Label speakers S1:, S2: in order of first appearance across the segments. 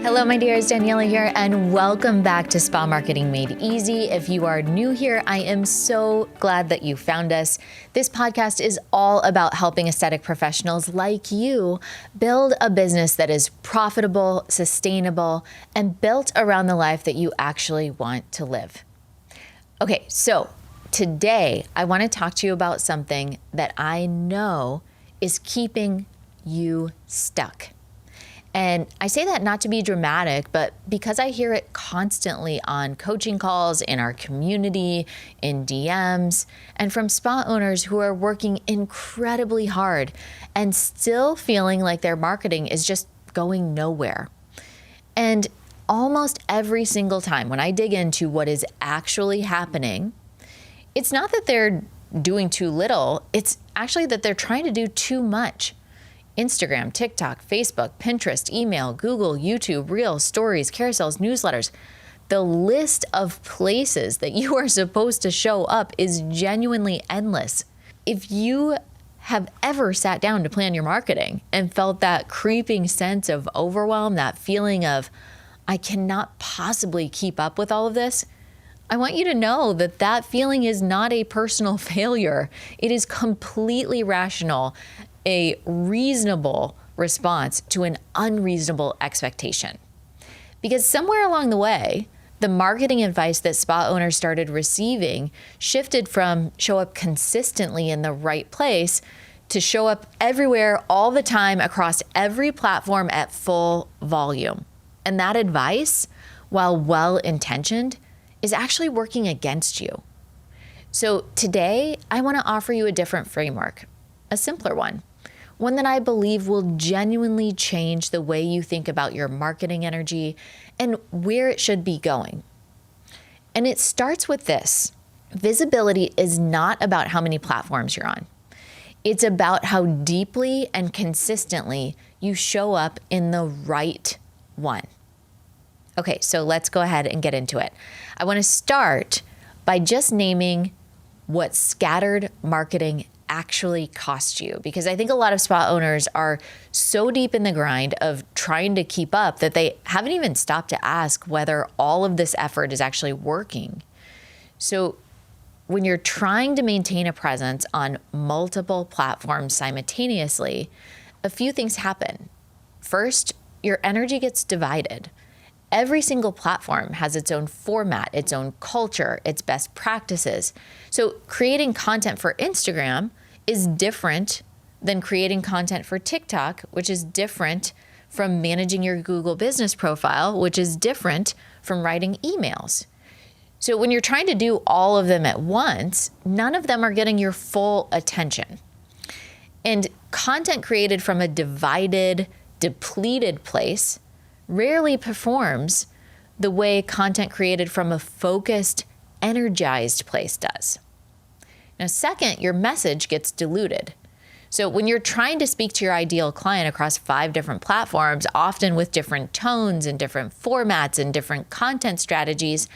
S1: Hello, my dears, Daniela here, and welcome back to Spa Marketing Made Easy. If you are new here, I am so glad that you found us. This podcast is all about helping aesthetic professionals like you build a business that is profitable, sustainable, and built around the life that you actually want to live. Okay, so today I want to talk to you about something that I know is keeping you stuck. And I say that not to be dramatic, but because I hear it constantly on coaching calls, in our community, in DMs, and from spa owners who are working incredibly hard and still feeling like their marketing is just going nowhere. And almost every single time when I dig into what is actually happening, it's not that they're doing too little, it's actually that they're trying to do too much. Instagram, TikTok, Facebook, Pinterest, email, Google, YouTube, Reels, Stories, carousels, newsletters. The list of places that you are supposed to show up is genuinely endless. If you have ever sat down to plan your marketing and felt that creeping sense of overwhelm, that feeling of, I cannot possibly keep up with all of this, I want you to know that that feeling is not a personal failure. It is completely rational, a reasonable response to an unreasonable expectation. Because somewhere along the way, the marketing advice that spa owners started receiving shifted from show up consistently in the right place to show up everywhere all the time across every platform at full volume. And that advice, while well-intentioned, is actually working against you. So today, I want to offer you a different framework, a simpler one that I believe will genuinely change the way you think about your marketing energy and where it should be going. And it starts with this. Visibility is not about how many platforms you're on. It's about how deeply and consistently you show up in the right one. Okay, so let's go ahead and get into it. I want to start by just naming what scattered marketing actually cost you, because I think a lot of spa owners are so deep in the grind of trying to keep up that they haven't even stopped to ask whether all of this effort is actually working. So when you're trying to maintain a presence on multiple platforms simultaneously, a few things happen. First, your energy gets divided. Every single platform has its own format, its own culture, its best practices. So creating content for Instagram is different than creating content for TikTok, which is different from managing your Google business profile, which is different from writing emails. So when you're trying to do all of them at once, none of them are getting your full attention. And content created from a divided, depleted place rarely performs the way content created from a focused, energized place does. Now, second, your message gets diluted. So when you're trying to speak to your ideal client across 5 different platforms, often with different tones and different formats and different content strategies,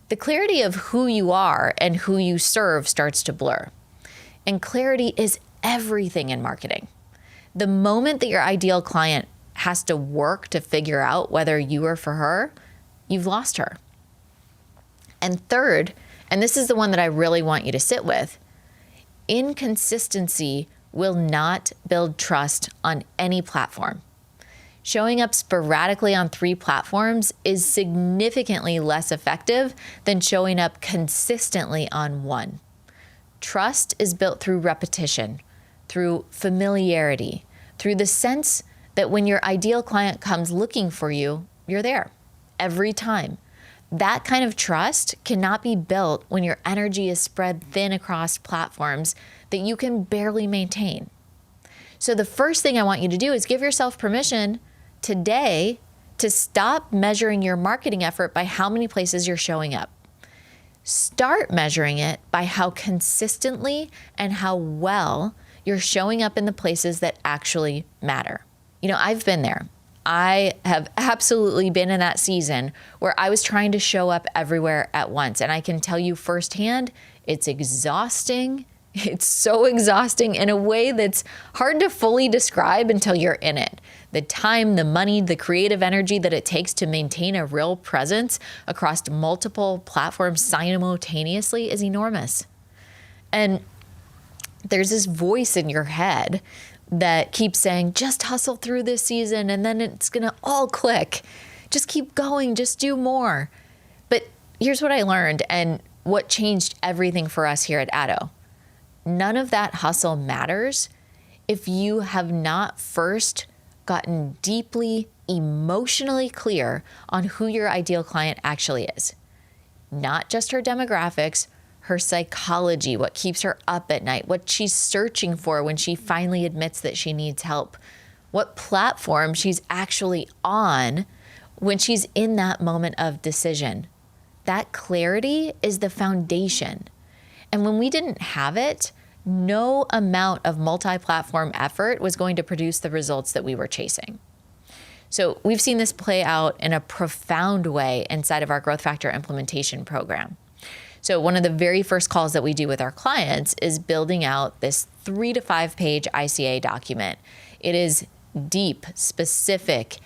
S1: the clarity of who you are and who you serve starts to blur. And clarity is everything in marketing. The moment that your ideal client has to work to figure out whether you are for her, you've lost her. And third, and this is the one that I really want you to sit with, inconsistency will not build trust on any platform. Showing up sporadically on 3 platforms is significantly less effective than showing up consistently on one. Trust is built through repetition, through familiarity, through the sense that when your ideal client comes looking for you, you're there every time. That kind of trust cannot be built when your energy is spread thin across platforms that you can barely maintain. So the first thing I want you to do is give yourself permission today to stop measuring your marketing effort by how many places you're showing up. Start measuring it by how consistently and how well you're showing up in the places that actually matter. You know, I've been there. I have absolutely been in that season where I was trying to show up everywhere at once. And I can tell you firsthand, it's exhausting, It's so exhausting in a way that's hard to fully describe until you're in it. The time, the money, the creative energy that it takes to maintain a real presence across multiple platforms simultaneously is enormous. And there's this voice in your head that keeps saying, just hustle through this season and then it's going to all click. Just keep going, just do more. But here's what I learned and what changed everything for us here at Addo. None of that hustle matters if you have not first gotten deeply emotionally clear on who your ideal client actually is. Not just her demographics, her psychology, what keeps her up at night, what she's searching for when she finally admits that she needs help, what platform she's actually on when she's in that moment of decision. That clarity is the foundation. And when we didn't have it, no amount of multi-platform effort was going to produce the results that we were chasing. So we've seen this play out in a profound way inside of our Growth Factor implementation program. So one of the very first calls that we do with our clients is building out this 3 to 5 page ICA document. It is deep, specific,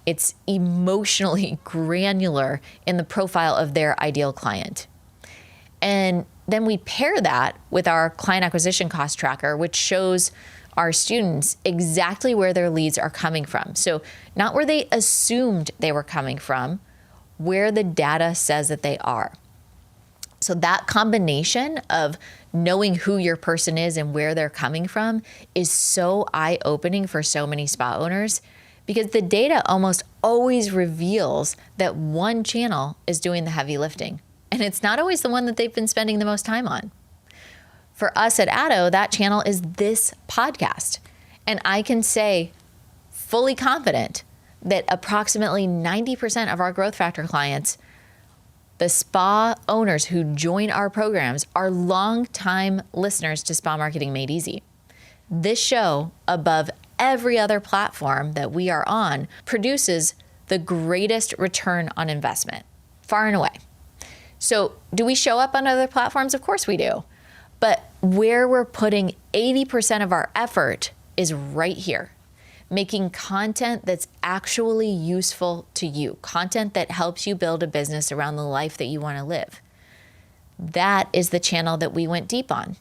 S1: it's emotionally granular in the profile of their ideal client. And then we pair that with our client acquisition cost tracker, which shows our students exactly where their leads are coming from. So not where they assumed they were coming from, where the data says that they are. So that combination of knowing who your person is and where they're coming from is so eye-opening for so many spa owners, because the data almost always reveals that one channel is doing the heavy lifting. And it's not always the one that they've been spending the most time on. For us at Addo, that channel is this podcast. And I can say fully confident that approximately 90% of our Growth Factor clients, the spa owners who join our programs, are longtime listeners to Spa Marketing Made Easy. This show, above every other platform that we are on, produces the greatest return on investment, far and away. So do we show up on other platforms? Of course we do. But where we're putting 80% of our effort is right here, making content that's actually useful to you, content that helps you build a business around the life that you want to live. That is the channel that we went deep on.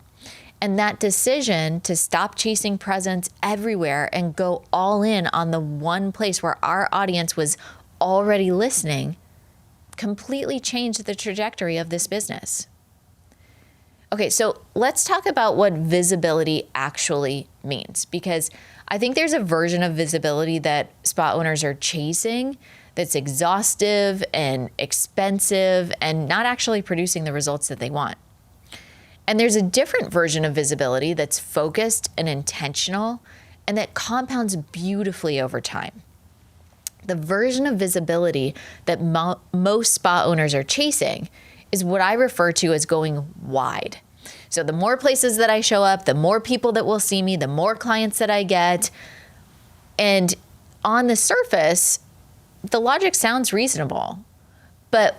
S1: And that decision to stop chasing presence everywhere and go all in on the one place where our audience was already listening completely changed the trajectory of this business. Okay, so let's talk about what visibility actually means, because I think there's a version of visibility that spa owners are chasing that's exhaustive and expensive and not actually producing the results that they want. And there's a different version of visibility that's focused and intentional and that compounds beautifully over time. The version of visibility that most spa owners are chasing is what I refer to as going wide. So the more places that I show up, the more people that will see me, the more clients that I get. And on the surface, the logic sounds reasonable. But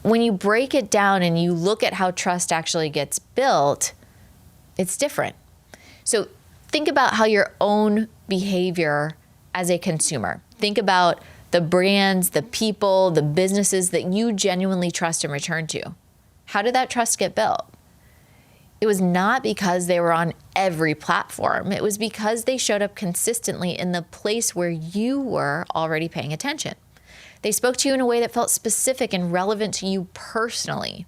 S1: when you break it down and you look at how trust actually gets built, it's different. So think about how your own behavior as a consumer. Think about the brands, the people, the businesses that you genuinely trust and return to. How did that trust get built? It was not because they were on every platform. It was because they showed up consistently in the place where you were already paying attention. They spoke to you in a way that felt specific and relevant to you personally.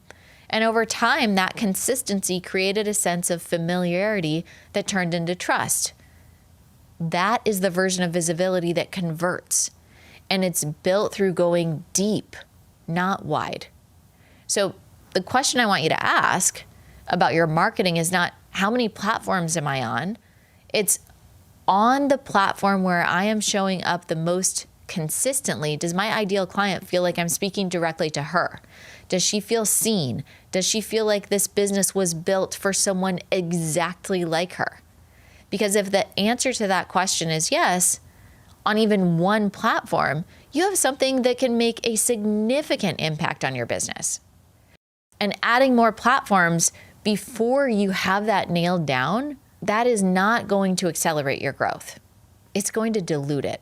S1: And over time, that consistency created a sense of familiarity that turned into trust. That is the version of visibility that converts. And it's built through going deep, not wide. So the question I want you to ask about your marketing is not how many platforms am I on? It's on the platform where I am showing up the most consistently. Does my ideal client feel like I'm speaking directly to her? Does she feel seen? Does she feel like this business was built for someone exactly like her? Because if the answer to that question is yes, on even one platform, you have something that can make a significant impact on your business. And adding more platforms before you have that nailed down, that is not going to accelerate your growth. It's going to dilute it.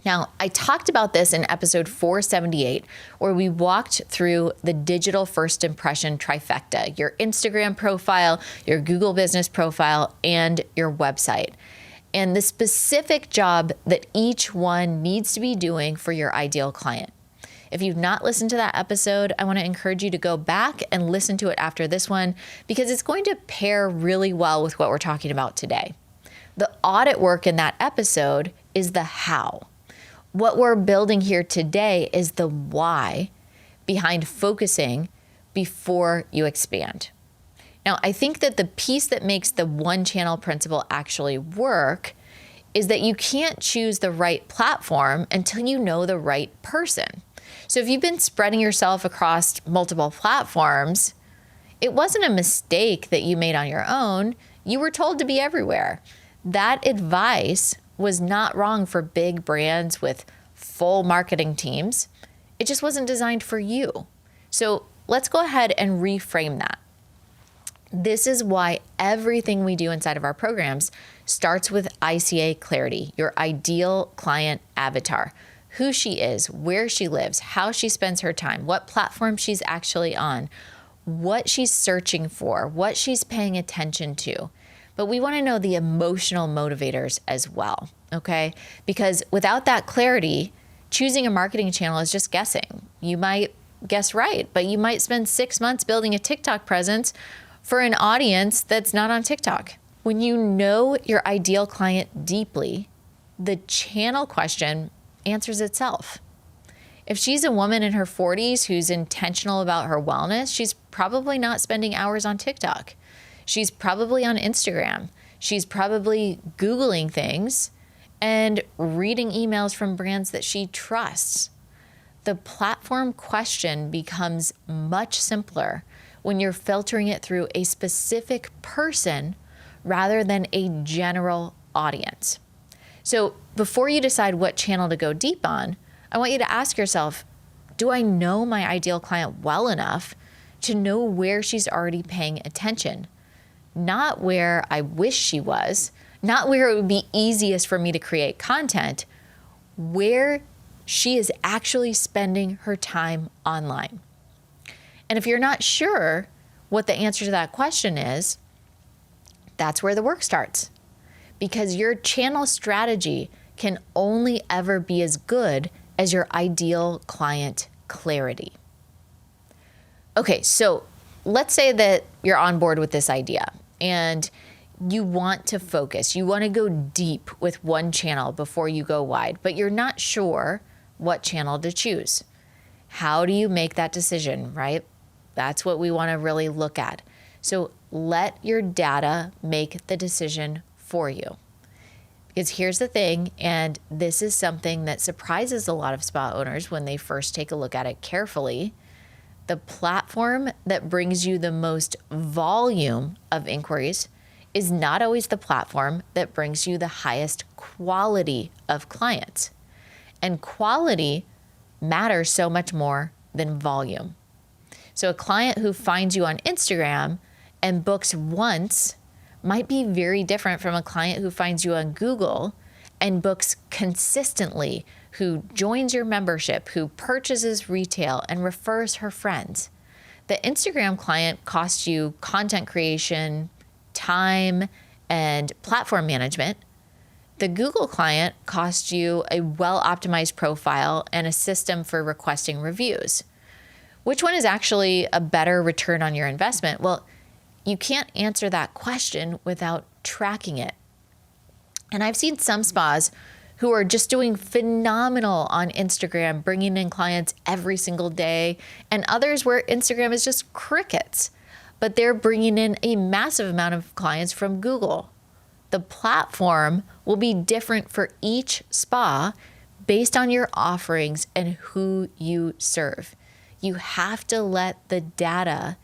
S1: Now, I talked about this in episode 478, where we walked through the digital first impression trifecta: your Instagram profile, your Google business profile, and your website, and the specific job that each one needs to be doing for your ideal client. If you've not listened to that episode, I want to encourage you to go back and listen to it after this one, because it's going to pair really well with what we're talking about today. The audit work in that episode is the how. What we're building here today is the why behind focusing before you expand. Now, I think that the piece that makes the one channel principle actually work is that you can't choose the right platform until you know the right person. So if you've been spreading yourself across multiple platforms, it wasn't a mistake that you made on your own. You were told to be everywhere. That advice was not wrong for big brands with full marketing teams. It just wasn't designed for you. So let's go ahead and reframe that. This is why everything we do inside of our programs starts with ICA clarity, your ideal client avatar. Who she is, where she lives, how she spends her time, what platform she's actually on, what she's searching for, what she's paying attention to. But we want to know the emotional motivators as well, okay? Because without that clarity, choosing a marketing channel is just guessing. You might guess right, but you might spend 6 months building a TikTok presence for an audience that's not on TikTok. When you know your ideal client deeply, the channel question answers itself. If she's a woman in her 40s who's intentional about her wellness, she's probably not spending hours on TikTok. She's probably on Instagram. She's probably Googling things and reading emails from brands that she trusts. The platform question becomes much simpler when you're filtering it through a specific person rather than a general audience. So before you decide what channel to go deep on, I want you to ask yourself, do I know my ideal client well enough to know where she's already paying attention? Not where I wish she was, not where it would be easiest for me to create content, where she is actually spending her time online. And if you're not sure what the answer to that question is, that's where the work starts. Because your channel strategy can only ever be as good as your ideal client clarity. Okay, so let's say that you're on board with this idea and you want to focus. You want to go deep with one channel before you go wide, but you're not sure what channel to choose. How do you make that decision, right? That's what we want to really look at. So let your data make the decision for you. Because here's the thing, and this is something that surprises a lot of spa owners when they first take a look at it carefully. The platform that brings you the most volume of inquiries is not always the platform that brings you the highest quality of clients. And quality matters so much more than volume. So a client who finds you on Instagram and books once might be very different from a client who finds you on Google and books consistently, who joins your membership, who purchases retail and refers her friends. The Instagram client costs you content creation, time, and platform management. The Google client costs you a well-optimized profile and a system for requesting reviews. Which one is actually a better return on your investment? Well, you can't answer that question without tracking it. And I've seen some spas who are just doing phenomenal on Instagram, bringing in clients every single day, and others where Instagram is just crickets, but they're bringing in a massive amount of clients from Google. The platform will be different for each spa based on your offerings and who you serve. You have to let the data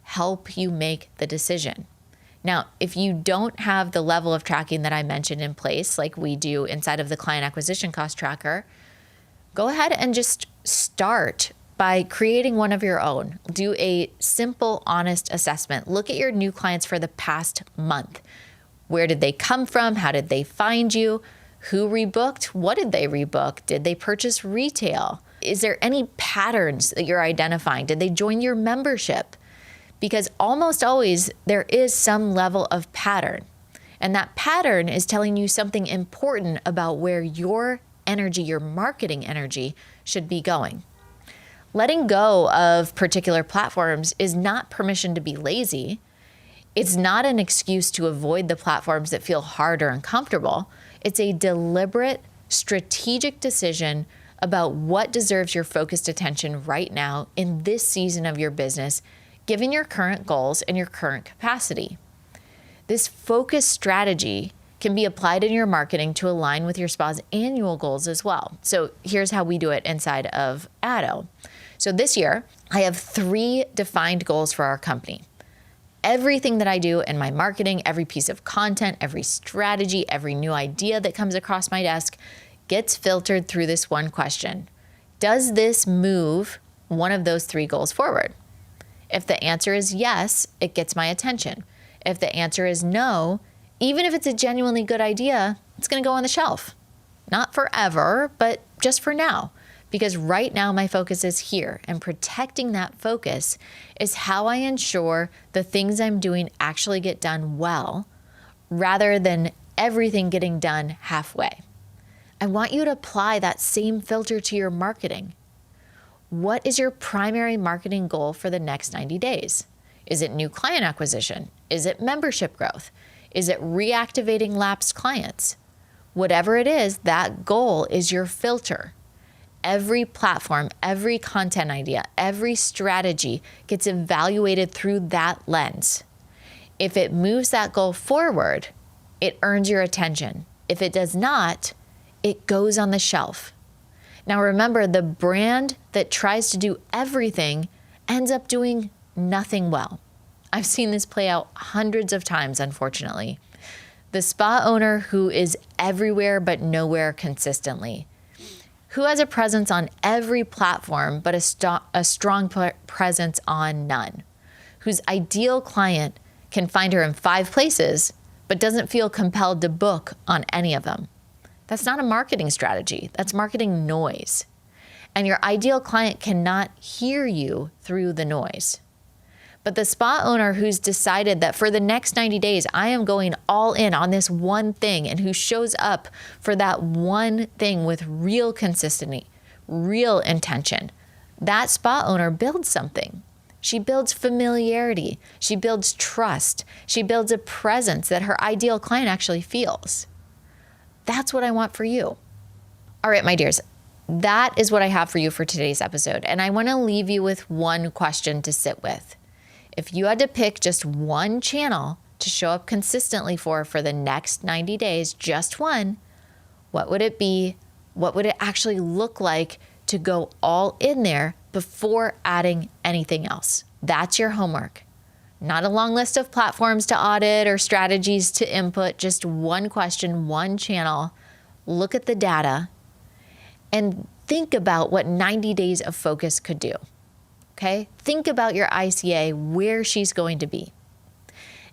S1: help you make the decision. Now, if you don't have the level of tracking that I mentioned in place, like we do inside of the client acquisition cost tracker, go ahead and just start by creating one of your own. Do a simple, honest assessment. Look at your new clients for the past month. Where did they come from? How did they find you? Who rebooked? What did they rebook? Did they purchase retail? Is there any patterns that you're identifying? Did they join your membership? Because almost always there is some level of pattern. And that pattern is telling you something important about where your energy, your marketing energy, should be going. Letting go of particular platforms is not permission to be lazy. It's not an excuse to avoid the platforms that feel hard or uncomfortable. It's a deliberate, strategic decision about what deserves your focused attention right now in this season of your business, given your current goals and your current capacity. This focused strategy can be applied in your marketing to align with your spa's annual goals as well. So here's how we do it inside of Addo. So this year, I have 3 defined goals for our company. Everything that I do in my marketing, every piece of content, every strategy, every new idea that comes across my desk gets filtered through this one question. Does this move one of those 3 goals forward? If the answer is yes, it gets my attention. If the answer is no, even if it's a genuinely good idea, it's going to go on the shelf. Not forever, but just for now. Because right now my focus is here, and protecting that focus is how I ensure the things I'm doing actually get done well, rather than everything getting done halfway. I want you to apply that same filter to your marketing. What is your primary marketing goal for the next 90 days? Is it new client acquisition? Is it membership growth? Is it reactivating lapsed clients? Whatever it is, that goal is your filter. Every platform, every content idea, every strategy gets evaluated through that lens. If it moves that goal forward, it earns your attention. If it does not, it goes on the shelf. Now remember, the brand that tries to do everything ends up doing nothing well. I've seen this play out hundreds of times, unfortunately. The spa owner who is everywhere but nowhere consistently, who has a presence on every platform but a strong presence on none, whose ideal client can find her in 5 places but doesn't feel compelled to book on any of them. That's not a marketing strategy. That's marketing noise. And your ideal client cannot hear you through the noise. But the spa owner who's decided that for the next 90 days, I am going all in on this one thing, and who shows up for that one thing with real consistency, real intention, that spa owner builds something. She builds familiarity. She builds trust. She builds a presence that her ideal client actually feels. That's what I want for you. All right, my dears, that is what I have for you for today's episode. And I want to leave you with one question to sit with. If you had to pick just one channel to show up consistently for the next 90 days, just one, what would it be? What would it actually look like to go all in there before adding anything else? That's your homework. Not a long list of platforms to audit or strategies to input, just one question, one channel. Look at the data and think about what 90 days of focus could do. Okay? Think about your ICA, where she's going to be.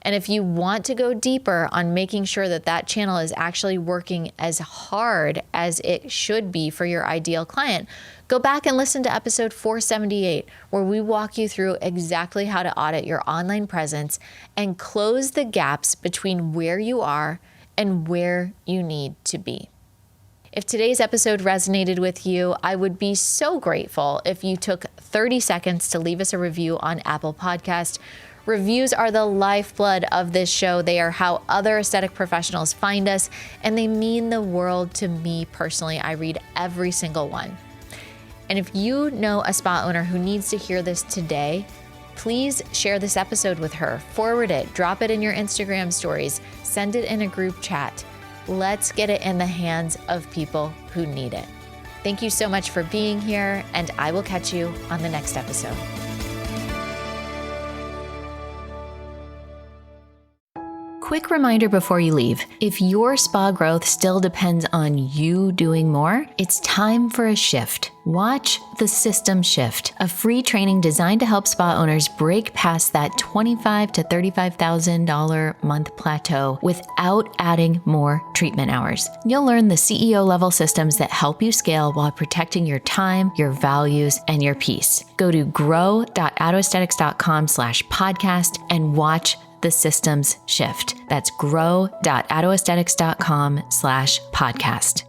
S1: And if you want to go deeper on making sure that that channel is actually working as hard as it should be for your ideal client, go back and listen to episode 478, where we walk you through exactly how to audit your online presence and close the gaps between where you are and where you need to be. If today's episode resonated with you, I would be so grateful if you took 30 seconds to leave us a review on Apple Podcast. Reviews are the lifeblood of this show. They are how other aesthetic professionals find us, and they mean the world to me personally. I read every single one. And if you know a spa owner who needs to hear this today, please share this episode with her. Forward it, drop it in your Instagram stories, send it in a group chat. Let's get it in the hands of people who need it. Thank you so much for being here, and I will catch you on the next episode. quick reminder before you leave. If your spa growth still depends on you doing more, it's time for a shift. Watch The System Shift, a free training designed to help spa owners break past that $25,000 to $35,000 month plateau without adding more treatment hours. You'll learn the CEO level systems that help you scale while protecting your time, your values, and your peace. Go to grow.addoaesthetics.com/podcast and watch The Systems Shift. That's grow.addoaesthetics.com/podcast.